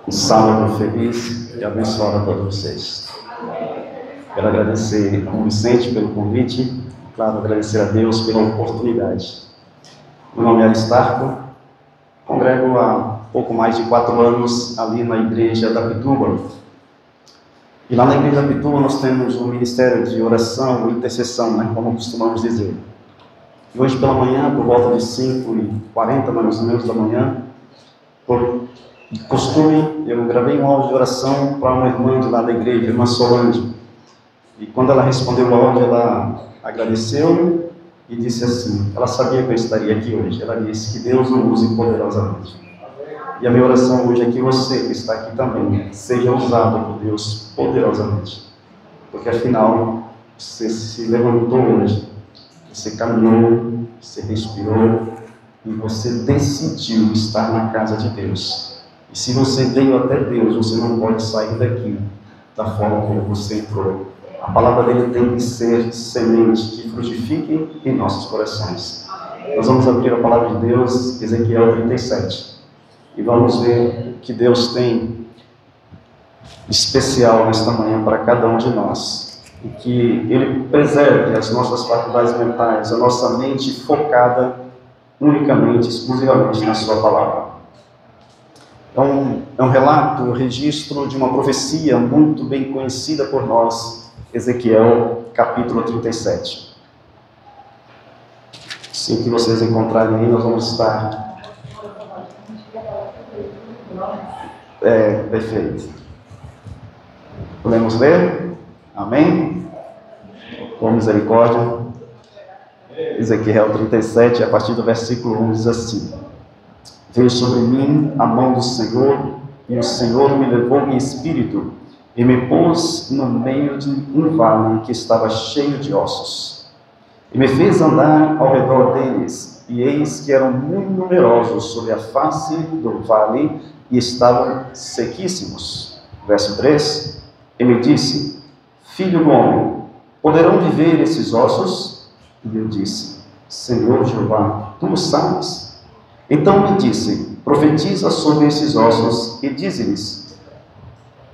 Um sábado feliz e abençoado a todos vocês. Quero agradecer ao Vicente pelo convite, claro, agradecer a Deus pela oportunidade. Meu nome é Aristarco, congrego há pouco mais de 4 anos ali na igreja da Pituba. E lá na igreja da Pituba nós temos um ministério de oração e intercessão, como costumamos dizer. E hoje pela manhã, por volta de 5h40 mais ou menos da manhã, por costume, eu gravei um áudio de oração para uma irmã de lá da igreja, irmã Solange. E quando ela respondeu o áudio, ela agradeceu e disse assim, ela sabia que eu estaria aqui hoje. Ela disse que Deus o use poderosamente. E a minha oração hoje é que você que está aqui também seja usado por Deus poderosamente. Porque afinal, você se levantou hoje, você caminhou, você respirou e você decidiu estar na casa de Deus. E se você veio até Deus, você não pode sair daqui da forma como você entrou. A palavra dele tem que ser semente que frutifique em nossos corações. Nós vamos abrir a palavra de Deus, Ezequiel 37. E vamos ver o que Deus tem especial nesta manhã para cada um de nós. E que ele preserve as nossas faculdades mentais, a nossa mente focada unicamente, exclusivamente na sua palavra. É um relato, um registro de uma profecia muito bem conhecida por nós, Ezequiel capítulo 37. Assim que vocês encontrarem aí, nós vamos estar... perfeito. Podemos ler? Amém? Com misericórdia. Ezequiel 37, a partir do versículo 1, diz assim: Veio sobre mim a mão do Senhor, e o Senhor me levou em espírito, e me pôs no meio de um vale que estava cheio de ossos. E me fez andar ao redor deles, e eis que eram muito numerosos sobre a face do vale, e estavam sequíssimos. Verso 3, e me disse: Filho do homem, poderão viver esses ossos? E eu disse: Senhor Jeová, tu o sabes. Então me disse: profetiza sobre esses ossos e dize-lhes: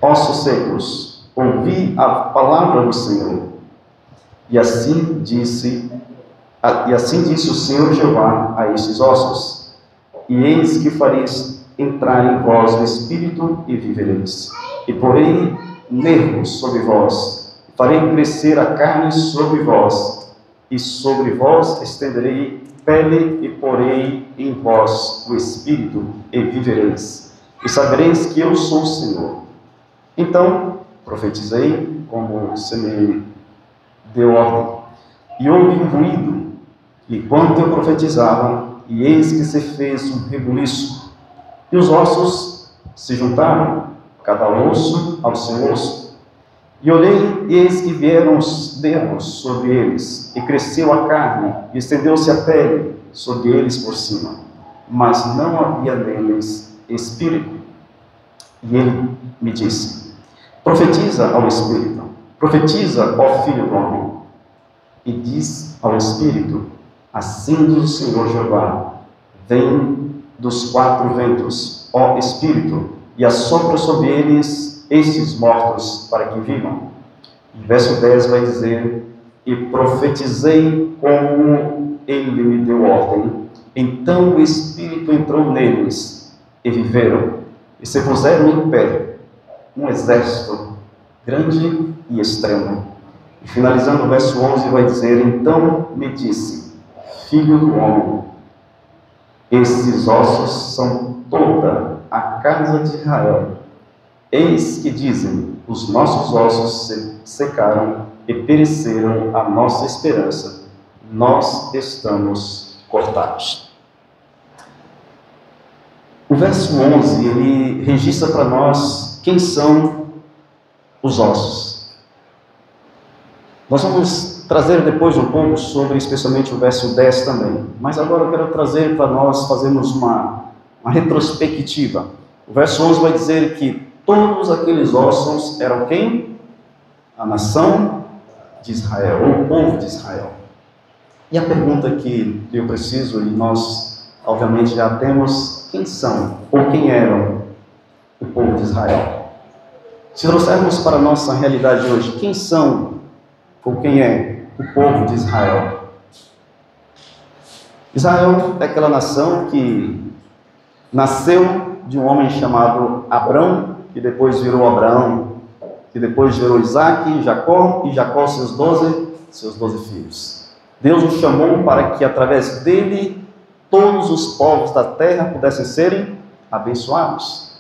ossos secos, ouvi a palavra do Senhor. E assim disse o Senhor Jeová a estes ossos: e eis que farei entrar em vós o Espírito e vivereis, e porei nervos sobre vós, farei crescer a carne sobre vós, e sobre vós estenderei pele e porei em vós o Espírito e vivereis, e sabereis que eu sou o Senhor. Então profetizei como se me deu ordem, e houve um ruído, enquanto eu profetizava, e eis que se fez um rebuliço, e os ossos se juntaram, cada osso ao seu osso. E olhei, e eis que vieram os nervos sobre eles, e cresceu a carne, e estendeu-se a pele sobre eles por cima, mas não havia neles espírito. E ele me disse: profetiza ao espírito, profetiza, ó filho do homem, e diz ao espírito: assim diz o Senhor Jeová, vem dos 4 ventos, ó espírito, e assopra sobre eles estes mortos para que vivam. E verso 10 vai dizer: e profetizei como ele me deu ordem. Então o Espírito entrou neles, e viveram, e se puseram em pé, um exército grande e extremo. E finalizando o verso 11 vai dizer: então me disse: filho do homem, esses ossos são toda a casa de Israel. Eis que dizem: os nossos ossos se secaram e pereceram a nossa esperança, nós estamos cortados. O verso 11, ele registra para nós quem são os ossos. Nós vamos trazer depois um pouco sobre, especialmente o verso 10 também, mas agora eu quero trazer para nós fazermos uma retrospectiva. O verso 11 vai dizer que todos aqueles ossos eram quem? A nação de Israel, ou o povo de Israel. E a pergunta que eu preciso, e nós obviamente já temos: quem são, ou quem eram o povo de Israel. Se trouxermos para a nossa realidade hoje, quem são ou quem é o povo de Israel? Israel é aquela nação que nasceu de um homem chamado Abrão, que depois virou Abraão, que depois gerou Isaac, e Jacó seus 12 filhos. Deus o chamou para que através dele todos os povos da terra pudessem serem abençoados.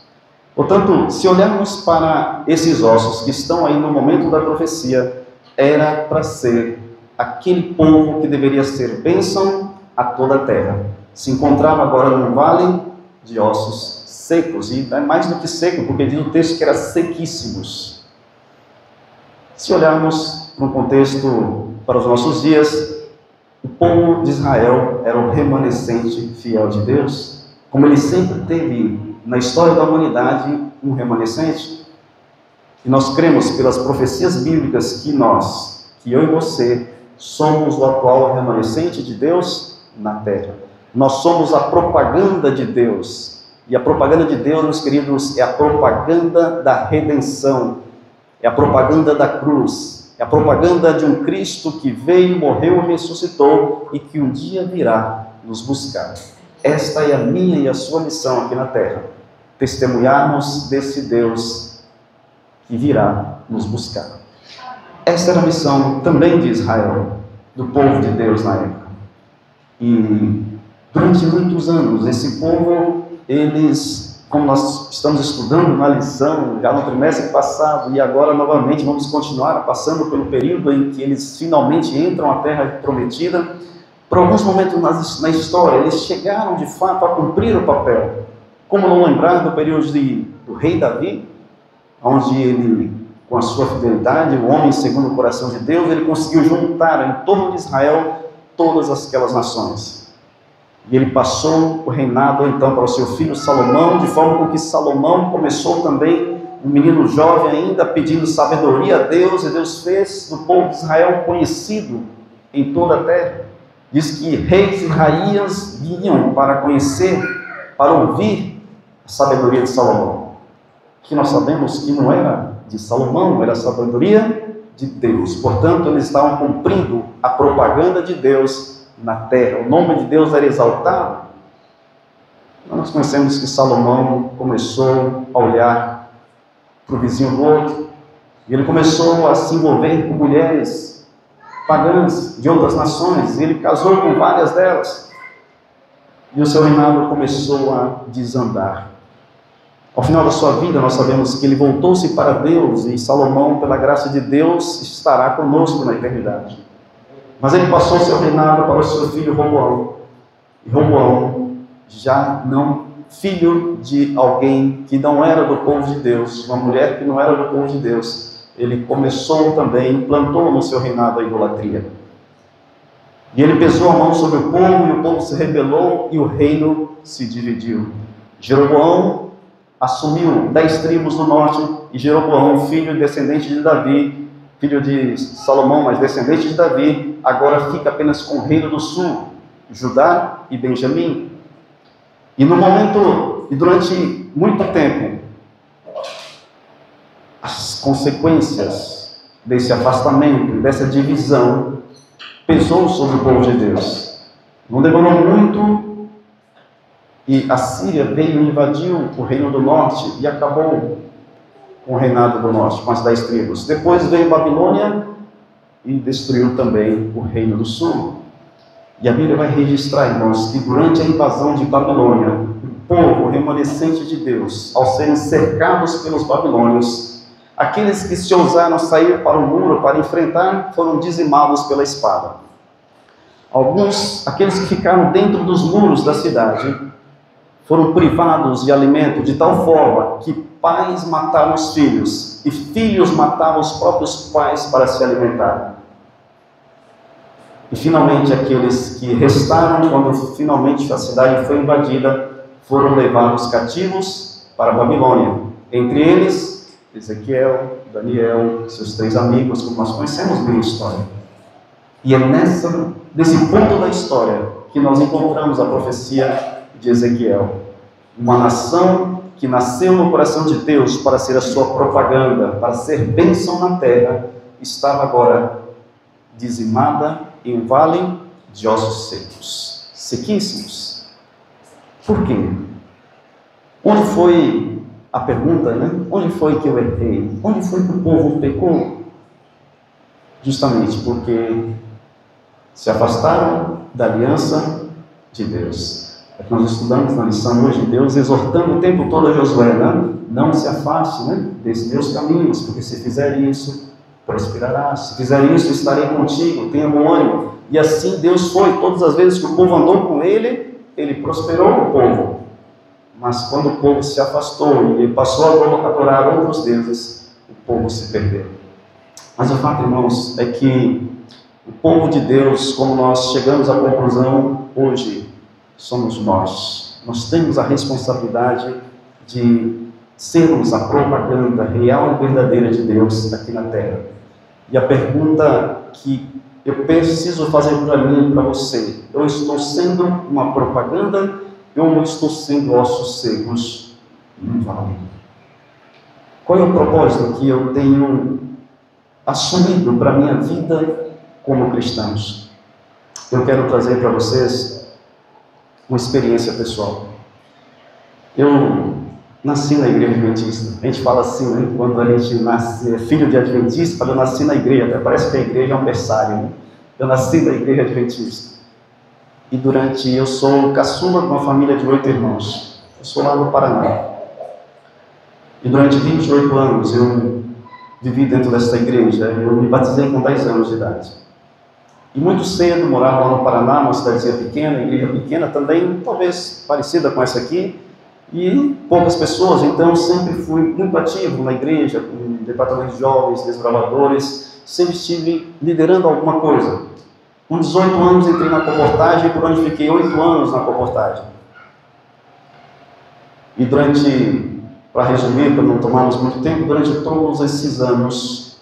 Portanto, se olharmos para esses ossos que estão aí no momento da profecia, era para ser aquele povo que deveria ser bênção a toda a terra. Se encontrava agora num vale de ossos secos, e é mais do que seco, porque diz o texto que eram sequíssimos. Se olharmos para um contexto para os nossos dias, o povo de Israel era o remanescente fiel de Deus, como ele sempre teve na história da humanidade um remanescente. E nós cremos pelas profecias bíblicas que eu e você, somos o atual remanescente de Deus na terra. Nós somos a propaganda de Deus. E a propaganda de Deus, meus queridos, é a propaganda da redenção. É a propaganda da cruz. É a propaganda de um Cristo que veio, morreu e ressuscitou e que um dia virá nos buscar. Esta é a minha e a sua missão aqui na terra. Testemunharmos desse Deus que virá nos buscar. Esta era a missão também de Israel, do povo de Deus na época. E durante muitos anos, esse povo, eles, como nós estamos estudando na lição, já no trimestre passado, e agora novamente vamos continuar passando pelo período em que eles finalmente entram à terra prometida, por alguns momentos na história, eles chegaram de fato a cumprir o papel. Como não lembrar do período do rei Davi, onde ele, com a sua fidelidade, o homem segundo o coração de Deus, ele conseguiu juntar em torno de Israel todas aquelas nações. E ele passou o reinado então para o seu filho Salomão, de forma com que Salomão começou também, um menino jovem ainda, pedindo sabedoria a Deus, e Deus fez do povo de Israel conhecido em toda a terra. Diz que reis e rainhas vinham para conhecer, para ouvir a sabedoria de Salomão. Que nós sabemos que não era de Salomão, era a sabedoria de Deus. Portanto, eles estavam cumprindo a propaganda de Deus na terra. O nome de Deus era exaltado. Nós conhecemos que Salomão começou a olhar para o vizinho do outro, e ele começou a se envolver com mulheres pagãs de outras nações, e ele casou com várias delas, e o seu reinado começou a desandar. Ao final da sua vida, nós sabemos que ele voltou-se para Deus, e Salomão, pela graça de Deus, estará conosco na eternidade. Mas ele passou seu reinado para o seu filho Roboão, e Roboão, já não filho de alguém que não era do povo de Deus, uma mulher que não era do povo de Deus, ele começou também, implantou no seu reinado a idolatria. E ele pesou a mão sobre o povo, e o povo se rebelou, e o reino se dividiu. Jeroboão assumiu 10 tribos no norte, e Jeroboão, filho e descendente de Davi, filho de Salomão, mas descendente de Davi, agora fica apenas com o reino do sul, Judá e Benjamim. E durante muito tempo, as consequências desse afastamento, dessa divisão, pesou sobre o povo de Deus. Não demorou muito, e a Síria veio e invadiu o reino do norte, e acabou com o reinado do norte, com as 10 tribos. Depois veio Babilônia, e destruiu também o reino do sul. E a Bíblia vai registrar, irmãos, que durante a invasão de Babilônia, o povo remanescente de Deus, ao serem cercados pelos babilônios, aqueles que se ousaram sair para o muro para enfrentar, foram dizimados pela espada. Aqueles que ficaram dentro dos muros da cidade, foram privados de alimento de tal forma que pais mataram os filhos e filhos matavam os próprios pais para se alimentar. E finalmente aqueles que restaram, quando finalmente a cidade foi invadida, foram levados cativos para a Babilônia. Entre eles, Ezequiel, Daniel, seus 3 amigos, como nós conhecemos bem a história. E é nesse ponto da história que nós encontramos a profecia de Ezequiel. Uma nação que nasceu no coração de Deus para ser a sua propaganda, para ser bênção na terra, estava agora dizimada em um vale de ossos secos, sequíssimos. Por quê? Onde foi a pergunta, né? Onde foi que eu errei? Onde foi que o povo pecou? Justamente porque se afastaram da aliança de Deus. É que nós estudamos na lição hoje de Deus, exortando o tempo todo a Josué, né? Não se afaste, né, desses meus caminhos, porque se fizer isso, prosperarás. Se fizer isso, estarei contigo, tenha bom ânimo. E assim Deus foi. Todas as vezes que o povo andou com ele, ele prosperou o povo. Mas quando o povo se afastou e passou a adorar outros deuses, o povo se perdeu. Mas o fato, irmãos, é que o povo de Deus, como nós chegamos à conclusão hoje, somos nós. Nós temos a responsabilidade de sermos a propaganda real e verdadeira de Deus aqui na terra. E a pergunta que eu preciso fazer para mim e para você: eu estou sendo uma propaganda ou eu estou sendo ossos secos no vale? Qual é o propósito que eu tenho assumido para a minha vida como cristãos? Eu quero trazer para vocês uma experiência pessoal. Eu nasci na igreja adventista. A gente fala assim, né? Quando a gente nasce, é filho de adventista, fala, eu nasci na igreja. Até parece que a igreja é um berçário, né? Eu nasci na igreja adventista. E eu sou caçula de uma família de 8 irmãos. Eu sou lá no Paraná. E durante 28 anos eu vivi dentro dessa igreja. Eu me batizei com 10 anos de idade. E muito cedo morava lá no Paraná, uma cidadezinha pequena, igreja pequena também, talvez parecida com essa aqui. E poucas pessoas, então sempre fui muito ativo na igreja, com departamento de jovens, desbravadores, sempre estive liderando alguma coisa. Com 18 anos entrei na comportagem, por onde fiquei 8 anos na comportagem. E para resumir, para não tomarmos muito tempo, durante todos esses anos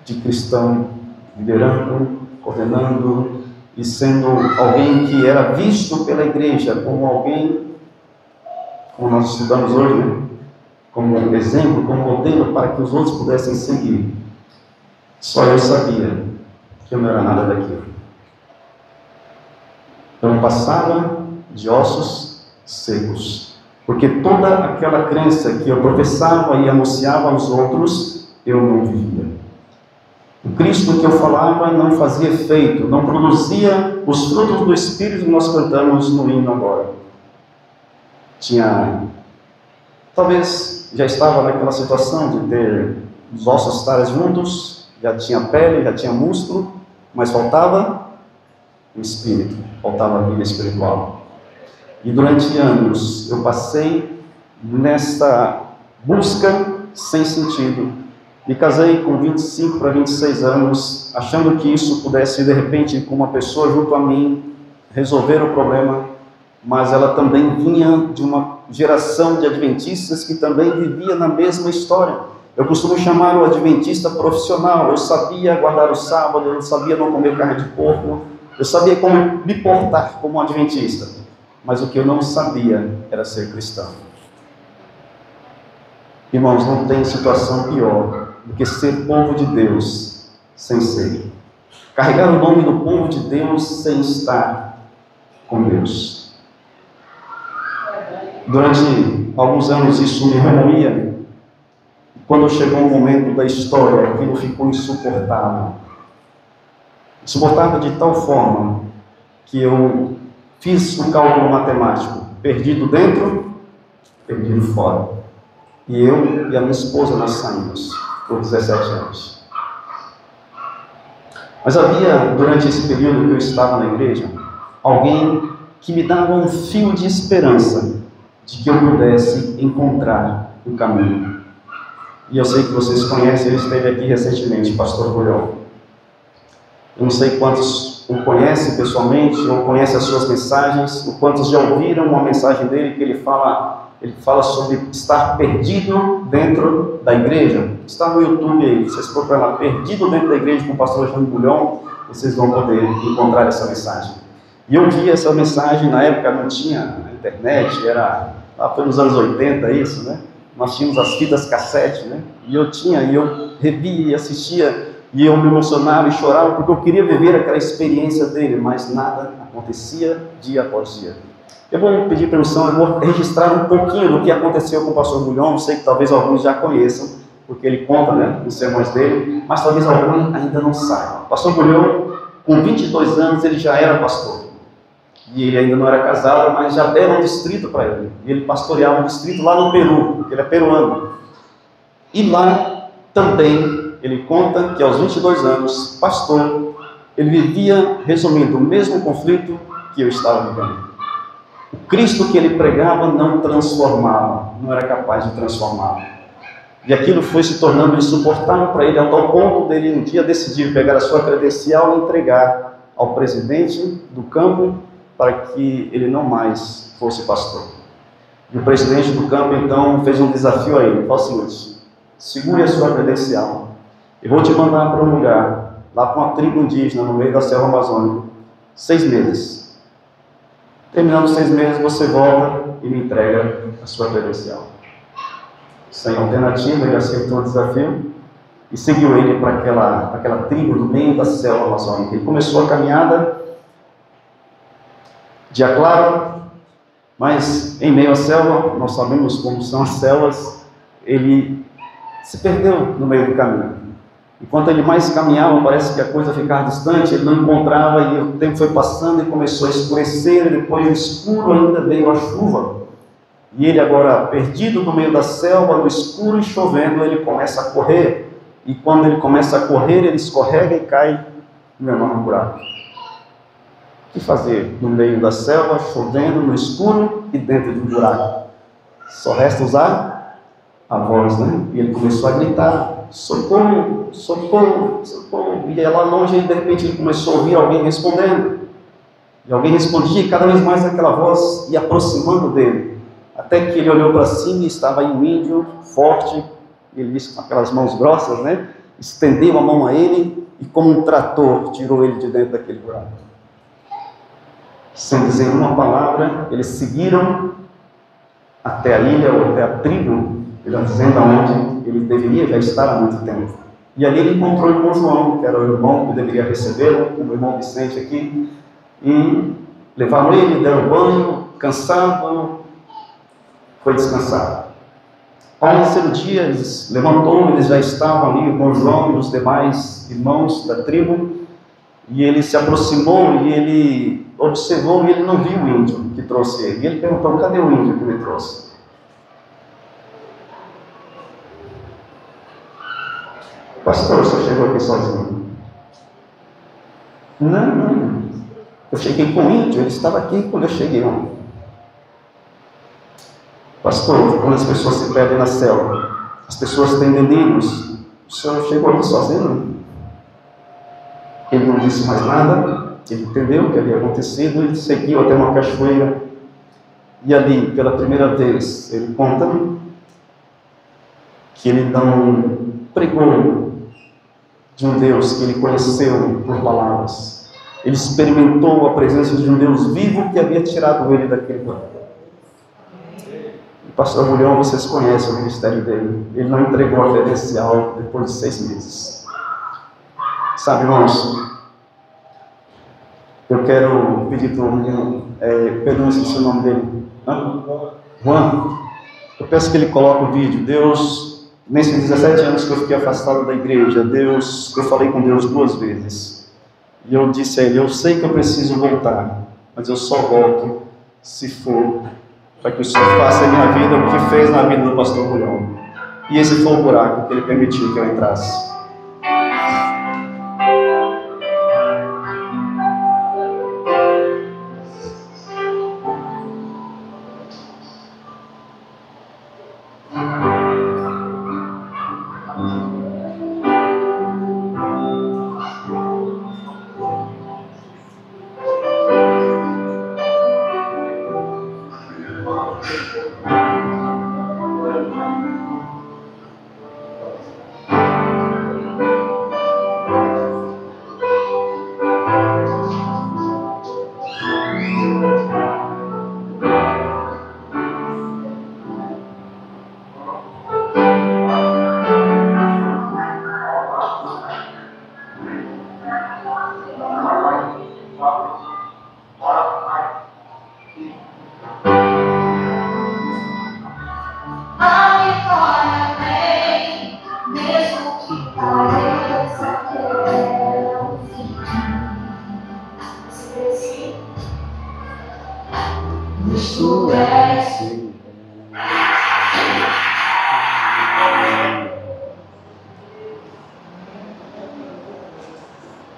de cristão, liderando, coordenando e sendo alguém que era visto pela igreja como alguém, como nós estudamos hoje, né? Como um exemplo, como modelo para que os outros pudessem seguir. Só eu sabia que eu não era nada daquilo. Eu não passava de ossos secos, porque toda aquela crença que eu professava e anunciava aos outros, eu não vivia. O Cristo que eu falava não fazia efeito, não produzia os frutos do Espírito que nós cantamos no hino agora. Talvez já estava naquela situação de ter os ossos estarem juntos, já tinha pele, já tinha músculo, mas faltava o Espírito, faltava a vida espiritual. E durante anos eu passei nesta busca sem sentido. Me casei com 25 para 26 anos, achando que isso pudesse, de repente, com uma pessoa junto a mim, resolver o problema, mas ela também vinha de uma geração de adventistas que também vivia na mesma história. Eu costumo chamar o adventista profissional. Eu sabia guardar o sábado, eu sabia não comer carne de porco, eu sabia como me portar como um adventista, mas o que eu não sabia era ser cristão. Irmãos, não tem situação pior do que ser povo de Deus sem ser. Carregar o nome do povo de Deus sem estar com Deus. Durante alguns anos isso me remoía. Quando chegou um momento da história, aquilo ficou insuportável. Insuportável de tal forma que eu fiz um cálculo matemático. Perdido dentro, perdido fora. E eu e a minha esposa nós saímos por 17 anos. Mas havia, durante esse período que eu estava na igreja, alguém que me dava um fio de esperança de que eu pudesse encontrar o caminho. E eu sei que vocês conhecem, ele esteve aqui recentemente, pastor Bulhão. Eu não sei quantos o conhecem pessoalmente, ou conhecem as suas mensagens, ou quantos já ouviram uma mensagem dele que ele fala sobre estar perdido dentro da igreja. Está no YouTube aí, vocês procuram lá, Perdido Dentro da Igreja com o pastor João Bulhão, vocês vão poder encontrar essa mensagem. E eu vi essa mensagem, na época não tinha internet, era Lá foi nos anos 80 isso, né? Nós tínhamos as fitas cassete, né? E eu revia e assistia, e eu me emocionava e chorava, porque eu queria viver aquela experiência dele, mas nada acontecia dia após dia. Eu vou pedir permissão, eu vou registrar um pouquinho do que aconteceu com o pastor Bulhão. Eu sei que talvez alguns já conheçam, porque ele conta, né, nos sermões dele, mas talvez alguns ainda não saibam. O pastor Bulhão, com 22 anos, ele já era pastor. E ele ainda não era casado, mas já deram um distrito para ele. E ele pastoreava um distrito lá no Peru, porque ele é peruano. E lá também, ele conta que aos 22 anos, pastor, ele vivia, resumindo, o mesmo conflito que eu estava vivendo. O Cristo que ele pregava não transformava, não era capaz de transformar. E aquilo foi se tornando insuportável para ele, ao tal ponto dele um dia decidir pegar a sua credencial e entregar ao presidente do campo para que ele não mais fosse pastor. E o presidente do campo então fez um desafio a ele, falou o seguinte: segure a sua credencial, eu vou te mandar para um lugar, lá para uma tribo indígena no meio da selva amazônica, 6 meses. Terminando os 6 meses, você volta e me entrega a sua credencial. Sem alternativa, ele aceitou o desafio e seguiu ele para aquela tribo do meio da selva amazônica. Ele começou a caminhada, dia claro, mas em meio à selva, nós sabemos como são as selvas, ele se perdeu no meio do caminho. Enquanto ele mais caminhava, parece que a coisa ficava distante, ele não encontrava, e o tempo foi passando e começou a escurecer, e depois no escuro ainda veio a chuva. E ele agora, perdido no meio da selva, no escuro e chovendo, ele começa a correr. E quando ele começa a correr, ele escorrega e cai no enorme buraco. O que fazer no meio da selva, chovendo, no escuro e dentro de um buraco? Só resta usar a voz, né? E ele começou a gritar: socorro, socorro, socorro. E lá longe, de repente, ele começou a ouvir alguém respondendo. E alguém respondia, e cada vez mais aquela voz ia aproximando dele. Até que ele olhou para cima e estava aí um índio forte, ele disse com aquelas mãos grossas, né? Estendeu a mão a ele e, como um trator, tirou ele de dentro daquele buraco. Sem dizer uma palavra, eles seguiram até a ilha ou até a tribo, dizendo aonde ele deveria já estar há muito tempo. E ali ele encontrou o irmão João, que era o irmão que deveria recebê-lo, o irmão Vicente aqui, e levaram ele, deram banho, cansado, foi descansar. Ao terceiro dia, eles levantou, eles já estavam ali com João e os demais irmãos da tribo, e ele se aproximou e ele observou e ele não viu o índio que trouxe ele. E ele perguntou: cadê o índio que me trouxe? Pastor, você chegou aqui sozinho? Não. Eu cheguei com o índio, ele estava aqui quando eu cheguei. Pastor, quando as pessoas se perdem na selva, as pessoas têm delírios, o senhor chegou aqui sozinho? Ele não disse mais nada, ele entendeu o que havia acontecido e seguiu até uma cachoeira. E ali, pela primeira vez, ele conta que ele não pregou de um Deus que ele conheceu por palavras. Ele experimentou a presença de um Deus vivo que havia tirado ele daquele lugar. O pastor Bulhão, vocês conhecem o ministério dele. Ele não entregou a credencial depois de 6 meses. Sabe, irmãos, eu quero pedir para o menino, perdão, esqueci o nome dele. Juan. Eu peço que ele coloque o vídeo. Deus, nesses 17 anos que eu fiquei afastado da igreja, Deus, eu falei com Deus 2 vezes. E eu disse a ele: eu sei que eu preciso voltar, mas eu só volto se for para que o Senhor faça em minha vida o que fez na vida do pastor Bulhão. E esse foi o buraco que ele permitiu que eu entrasse.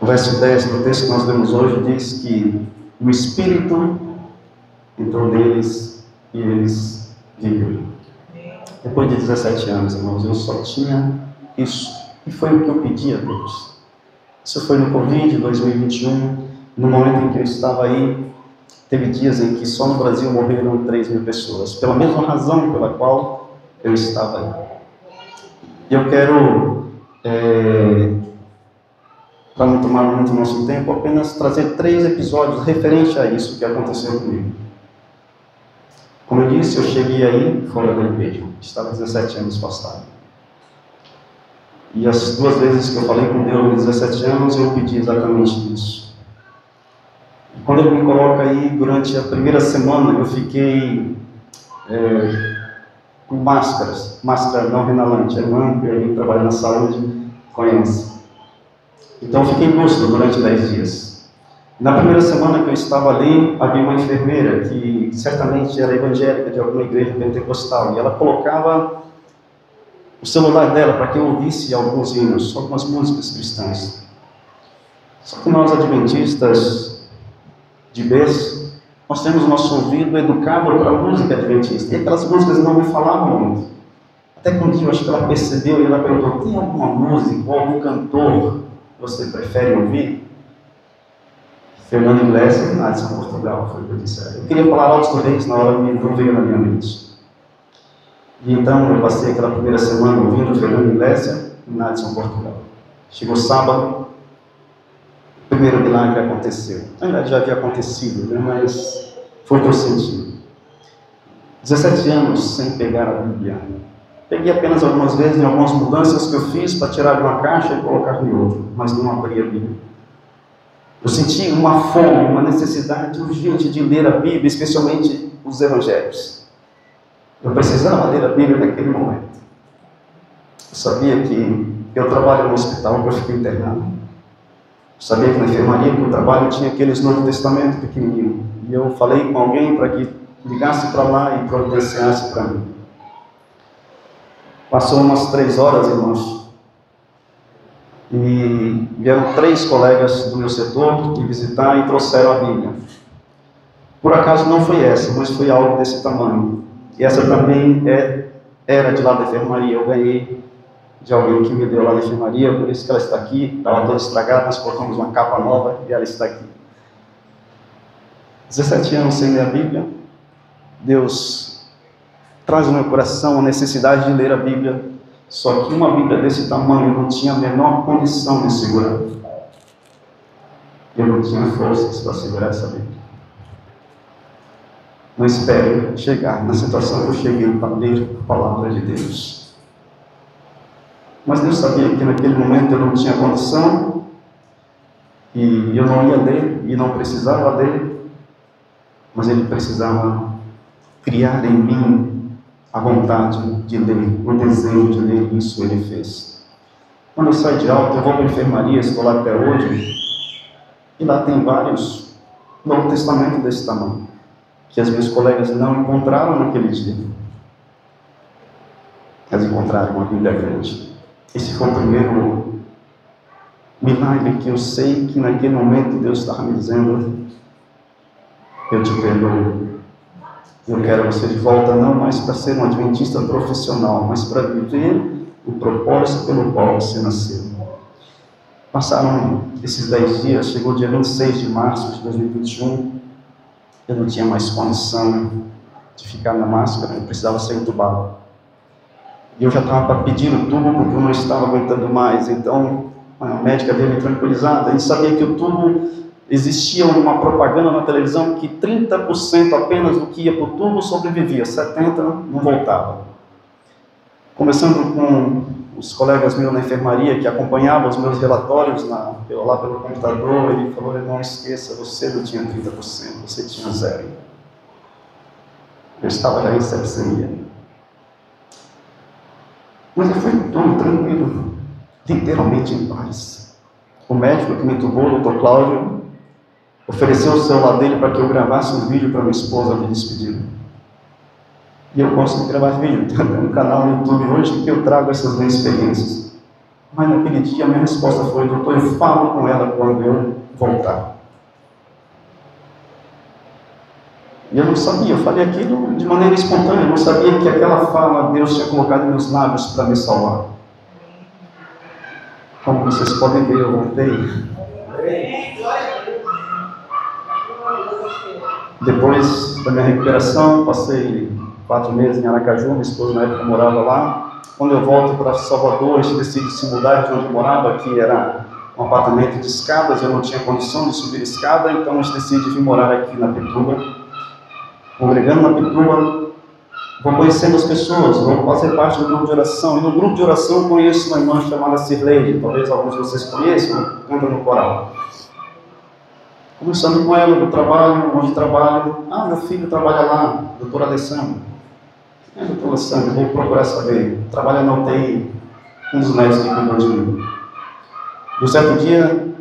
O verso 10 do texto que nós lemos hoje diz que o Espírito entrou neles e eles viveram. Depois de 17 anos, irmãos, eu só tinha isso. E foi o que eu pedi a Deus. Isso foi no Covid, 2021, no momento em que eu estava aí. Teve dias em que só no Brasil morreram 3.000 pessoas, pela mesma razão pela qual eu estava aí. E eu quero, para não tomar muito nosso tempo, apenas trazer 3 episódios referentes a isso que aconteceu comigo. Como eu disse, eu cheguei aí fora da igreja, estava 17 anos afastado. E as 2 vezes que eu falei com Deus nos 17 anos, eu pedi exatamente isso. Quando ele me coloca aí, durante a primeira semana, eu fiquei com máscara não renalante. A irmã que trabalha na saúde conhece. Então eu fiquei lúcido durante 10 dias. Na primeira semana que eu estava ali, havia uma enfermeira que certamente era evangélica de alguma igreja pentecostal, e ela colocava o celular dela para que eu ouvisse alguns hinos, algumas músicas cristãs. Só que nós, adventistas de berço, nós temos o nosso ouvido educado para a música adventista, e aquelas músicas não me falavam muito. Até que um dia eu acho que ela percebeu e ela perguntou: tem alguma música ou algum cantor que você prefere ouvir? Fernando Iglesias, Nadson Portugal, foi o que eu disse. Eu queria falar Altos do Reis, na hora não veio na minha mente. E então eu passei aquela primeira semana ouvindo Fernando Iglesias e Nadson Portugal. Chegou sábado, o primeiro milagre aconteceu. Na verdade já havia acontecido, né? Mas foi o que eu senti. 17 anos sem pegar a Bíblia. Peguei apenas algumas vezes em algumas mudanças que eu fiz para tirar de uma caixa e colocar em outra, mas não abri a Bíblia. Eu senti uma fome, uma necessidade urgente de ler a Bíblia, especialmente os evangelhos. Eu precisava ler a Bíblia naquele momento. Eu sabia que eu trabalho no hospital, eu fiquei internado. Eu sabia que na enfermaria que eu trabalho tinha aqueles Novo Testamento pequenininho. E eu falei com alguém para que ligasse para lá e providenciasse para mim. Passou umas 3 horas, irmãos, e vieram 3 colegas do meu setor me visitar e trouxeram a Bíblia. Por acaso não foi essa, mas foi algo desse tamanho. E essa também era de lá da enfermaria. Eu ganhei de alguém que me deu lá na enfermaria, por isso que ela está aqui. Estava toda estragada, nós colocamos uma capa nova e ela está aqui. 17 anos sem ler a Bíblia, Deus traz no meu coração a necessidade de ler a Bíblia, só que uma Bíblia desse tamanho não tinha a menor condição de segurar. Eu não tinha forças para segurar essa Bíblia. Não espere chegar na situação que eu cheguei para ler a palavra de Deus. Mas Deus sabia que naquele momento eu não tinha condição, e eu não ia ler, e não precisava ler, mas Ele precisava criar em mim a vontade de ler, o desejo de ler. Isso Ele fez. Quando eu saio de alta, eu vou para a enfermaria, estou lá até hoje, e lá tem vários Novo Testamento desse tamanho, que as minhas colegas não encontraram naquele dia. Elas encontraram uma Bíblia grande. Esse foi o primeiro milagre que eu sei que naquele momento Deus estava me dizendo: eu te perdoo. Eu quero você de volta, não mais para ser um adventista profissional, mas para viver o propósito pelo qual você nasceu. Passaram esses 10 dias, chegou o dia 26 de março de 2021, eu não tinha mais condição de ficar na máscara, eu precisava ser entubado. E eu já estava para pedir o tubo porque eu não estava aguentando mais. Então a médica veio me tranquilizar. A gente sabia que o tubo, existia uma propaganda na televisão que 30% apenas do que ia para o tubo sobrevivia, 70% não voltava. Conversando com os colegas meus na enfermaria que acompanhavam os meus relatórios lá pelo computador, ele falou: não esqueça, você não tinha 30%, você tinha 0%. Eu estava já em sepsemia. Mas eu fui tão tranquilo, literalmente em paz. O médico que me entubou, o Dr. Cláudio, ofereceu o celular dele para que eu gravasse um vídeo para minha esposa me despedir. E eu gosto de gravar vídeo. Tem um canal no YouTube hoje que eu trago essas minhas experiências. Mas naquele dia a minha resposta foi: doutor, eu falo com ela quando eu voltar. E eu não sabia, eu falei aquilo de maneira espontânea, eu não sabia que aquela fala Deus tinha colocado em meus lábios para me salvar. Como vocês podem ver, eu voltei. Depois da minha recuperação, passei 4 meses em Aracaju, minha esposa na época morava lá. Quando eu volto para Salvador, a gente decide se mudar de onde eu morava, que era um apartamento de escadas, eu não tinha condição de subir escada, então a gente decide vir morar aqui na Pituba. Congregando na Pituba, vou conhecendo as pessoas, vou fazer parte do grupo de oração. E no grupo de oração eu conheço uma irmã chamada Sirleide, talvez alguns de vocês conheçam, canta no coral. Conversando com ela do trabalho, onde trabalho. Ah, meu filho trabalha lá, doutor Alessandro. Doutor Alessandro, vou procurar saber. Trabalha na UTI, um dos médicos que cuidou de mim. E um certo dia,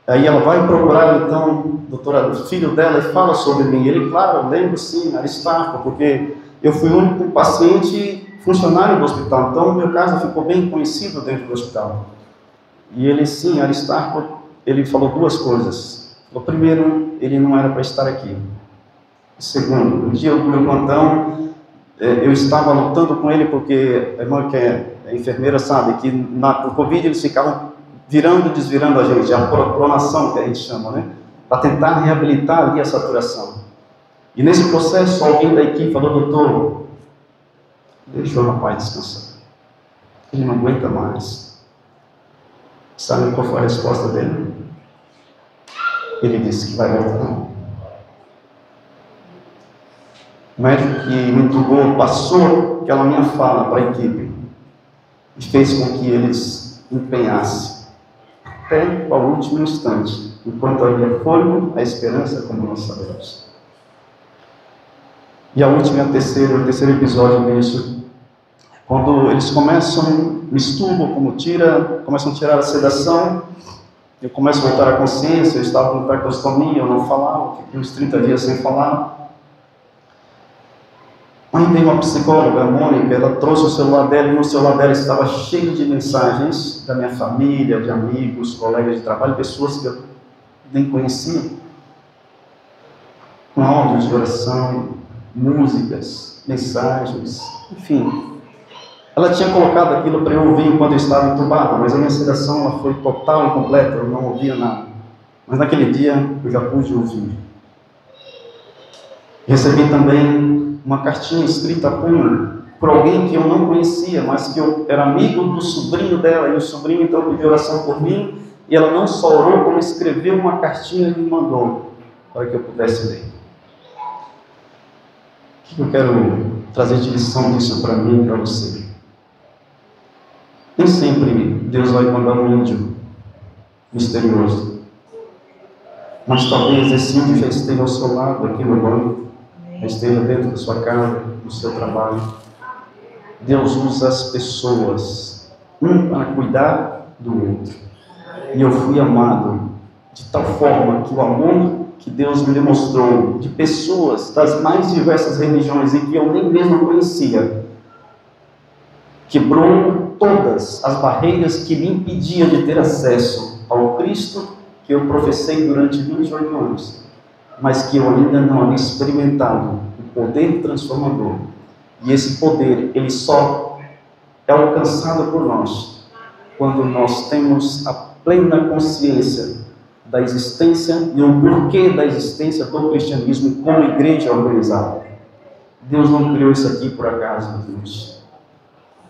aí ela vai procurar, então, o filho dela e fala sobre mim. Ele, claro, lembro sim, Aristarco, porque eu fui o único paciente funcionário do hospital. Então, o meu caso ficou bem conhecido dentro do hospital. E ele, sim, Aristarco, ele falou 2 coisas. O primeiro, ele não era para estar aqui. O segundo, no dia do meu plantão, eu estava lutando com ele, porque a irmã que é enfermeira sabe que no Covid eles ficavam virando e desvirando a gente, a pronação que a gente chama, né? Para tentar reabilitar ali a saturação. E nesse processo, alguém da equipe falou: doutor, deixa o rapaz descansar. Ele não aguenta mais. Sabe qual foi a resposta dele? Ele disse que vai voltar. O médico que me entregou passou aquela minha fala para a equipe e fez com que eles empenhassem até o último instante, enquanto havia fôlego, a esperança, como nós sabemos. E a última, o terceiro episódio disso, quando eles começam, misturam, começam a tirar a sedação. Eu começo a voltar à consciência, eu estava com traqueostomia, eu não falava, fiquei uns 30 dias sem falar. Aí veio uma psicóloga, a Mônica, ela trouxe o celular dela, e no celular dela estava cheio de mensagens da minha família, de amigos, colegas de trabalho, pessoas que eu nem conhecia, com áudios de oração, músicas, mensagens, enfim. Ela tinha colocado aquilo para eu ouvir enquanto eu estava entubado, mas a minha sedação ela foi total e completa, eu não ouvia nada. Mas naquele dia eu já pude ouvir. Recebi também uma cartinha escrita por alguém que eu não conhecia, mas que eu era amigo do sobrinho dela, e o sobrinho então pediu oração por mim, e ela não só orou, como escreveu uma cartinha e me mandou, para que eu pudesse ler. O que eu quero trazer de lição disso para mim e para você? Nem sempre Deus vai mandar um índio misterioso, mas talvez esse índio já esteja ao seu lado aqui no banco, já esteja dentro da sua casa, no seu trabalho. Deus usa as pessoas, um para cuidar do outro. E eu fui amado de tal forma que o amor que Deus me demonstrou de pessoas das mais diversas religiões e que eu nem mesmo conhecia, quebrou todas as barreiras que me impediam de ter acesso ao Cristo que eu professei durante 28 anos, mas que eu ainda não havia experimentado o poder transformador. E esse poder, ele só é alcançado por nós quando nós temos a plena consciência da existência e o porquê da existência do cristianismo como igreja organizada. Deus não criou isso aqui por acaso, Deus.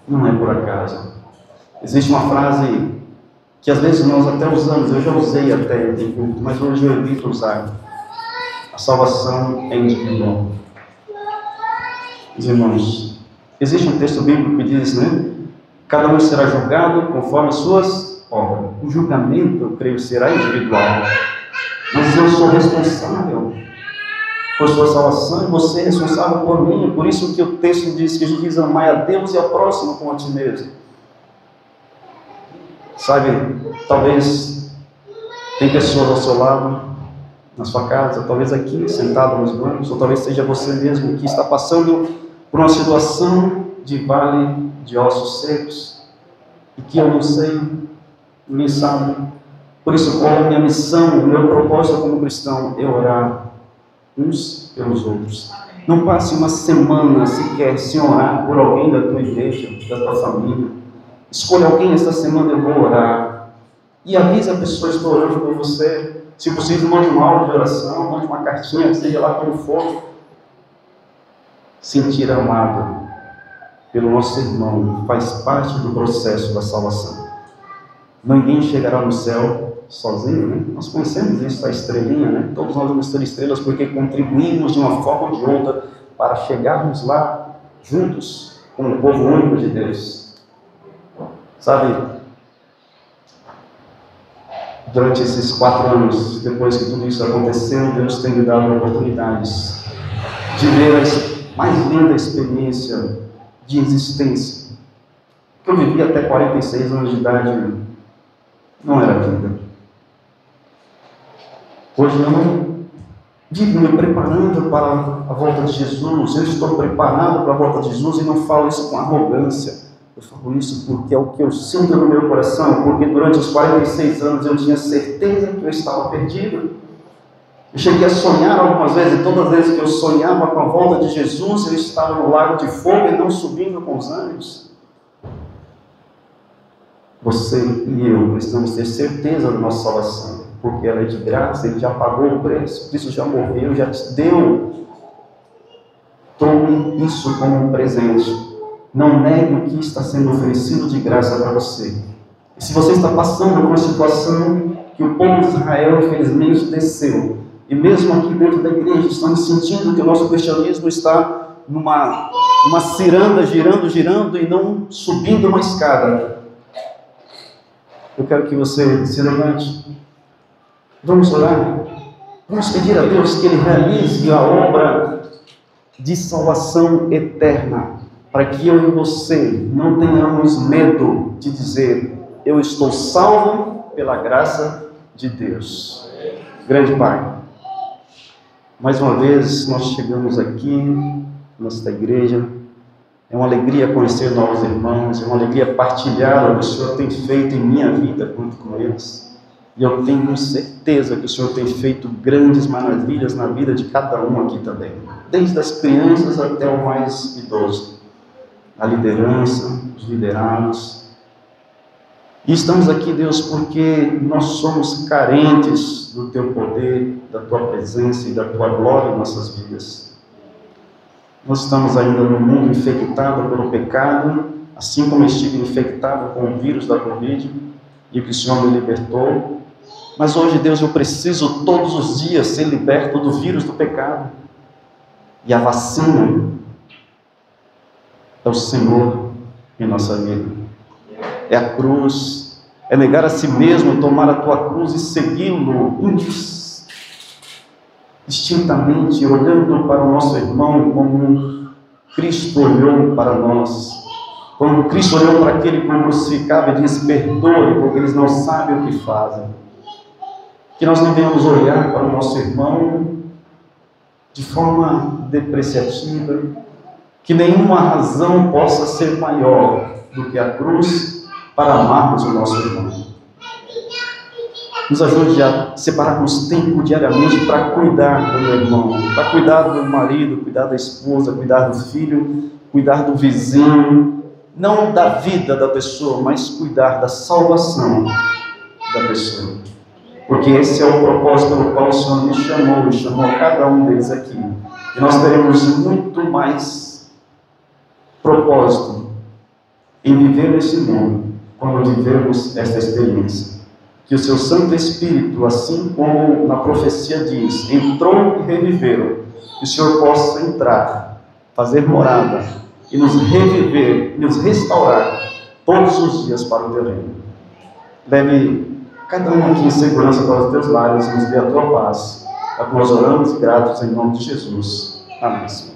Não é por acaso. Existe uma frase que às vezes nós até usamos, eu já usei até em culto, mas hoje eu evito usar. A salvação é individual. Meus irmãos, existe um texto bíblico que diz, né? Cada um será julgado conforme as suas obras. O julgamento, eu creio, será individual. Mas eu sou responsável por sua salvação e você é responsável por mim. Por isso que o texto diz que a gente diz: amai a Deus e ao próximo como a ti mesmo. Sabe, talvez tem pessoas ao seu lado, na sua casa, talvez aqui, sentado nos bancos, ou talvez seja você mesmo que está passando por uma situação de vale de ossos secos. e que eu não sei, ninguém sabe. Por isso, qual é a minha missão, o meu propósito como cristão é orar uns pelos outros. Não passe uma semana sequer sem orar por alguém da tua igreja, da tua família. Escolha alguém esta semana, eu vou orar. E avise a pessoa, estou orando por você. Se possível, mande um áudio de oração, mande uma cartinha, seja lá como for. Sentir amado pelo nosso irmão faz parte do processo da salvação. Ninguém chegará no céu sozinho, né? Nós conhecemos isso, a estrelinha, né? Todos nós vamos ter estrelas porque contribuímos de uma forma ou de outra para chegarmos lá juntos com o povo único de Deus. Sabe, durante esses 4 anos, depois que tudo isso aconteceu, Deus tem me dado oportunidades de ver a mais linda experiência de existência. Que eu vivi até 46 anos de idade, não era vida. Hoje eu não vivo me preparando para a volta de Jesus. Eu estou preparado para a volta de Jesus e não falo isso com arrogância. Eu falo isso porque é o que eu sinto no meu coração, porque durante os 46 anos eu tinha certeza que eu estava perdido. Eu cheguei a sonhar algumas vezes, e todas as vezes que eu sonhava com a volta de Jesus, eu estava no lago de fogo e não subindo com os anjos. Você e eu precisamos ter certeza da nossa salvação, porque ela é de graça, Ele já pagou o preço, Cristo já morreu, já te deu. Tome isso como um presente. Não negue o que está sendo oferecido de graça para você. E se você está passando por uma situação que o povo de Israel, infelizmente, desceu, e mesmo aqui dentro da igreja, estamos sentindo que o nosso cristianismo está numa ciranda, girando e não subindo uma escada, eu quero que você se levante. Vamos orar. Vamos pedir a Deus que Ele realize a obra de salvação eterna, para que eu e você não tenhamos medo de dizer: eu estou salvo pela graça de Deus. Grande Pai, mais uma vez nós chegamos aqui nesta igreja. É uma alegria conhecer novos irmãos, é uma alegria partilhar o que o Senhor tem feito em minha vida junto com eles. E eu tenho certeza que o Senhor tem feito grandes maravilhas na vida de cada um aqui também, desde as crianças até o mais idoso, a liderança, os liderados. E estamos aqui, Deus, porque nós somos carentes do Teu poder, da Tua presença e da Tua glória em nossas vidas. Nós estamos ainda no mundo infectado pelo pecado, assim como eu estive infectado com o vírus da Covid, e que o Senhor me libertou. Mas hoje, Deus, eu preciso todos os dias ser liberto do vírus do pecado. E a vacina é o Senhor em nossa vida. É a cruz, é negar a si mesmo, tomar a tua cruz e segui-lo distintamente, olhando para o nosso irmão como Cristo olhou para nós. Quando Cristo olhou para aquele que o crucificava e disse: perdoe, porque eles não sabem o que fazem. Que nós não venhamos olhar para o nosso irmão de forma depreciativa, que nenhuma razão possa ser maior do que a cruz para amarmos o nosso irmão. Nos ajude a separarmos tempo diariamente para cuidar do meu irmão, para cuidar do marido, cuidar da esposa, cuidar do filho, cuidar do vizinho, não da vida da pessoa, mas cuidar da salvação da pessoa. Porque esse é o propósito pelo qual o Senhor me chamou e chamou cada um deles aqui. E nós teremos muito mais propósito em viver nesse mundo quando vivermos esta experiência. Que o seu Santo Espírito, assim como na profecia diz, entrou e reviveram, que o Senhor possa entrar, fazer morada e nos reviver, nos restaurar todos os dias para o teu reino. Leve cada um aqui em segurança para os teus lares e nos dê a tua paz. É o que nós oramos e gratos em nome de Jesus. Amém, Senhor.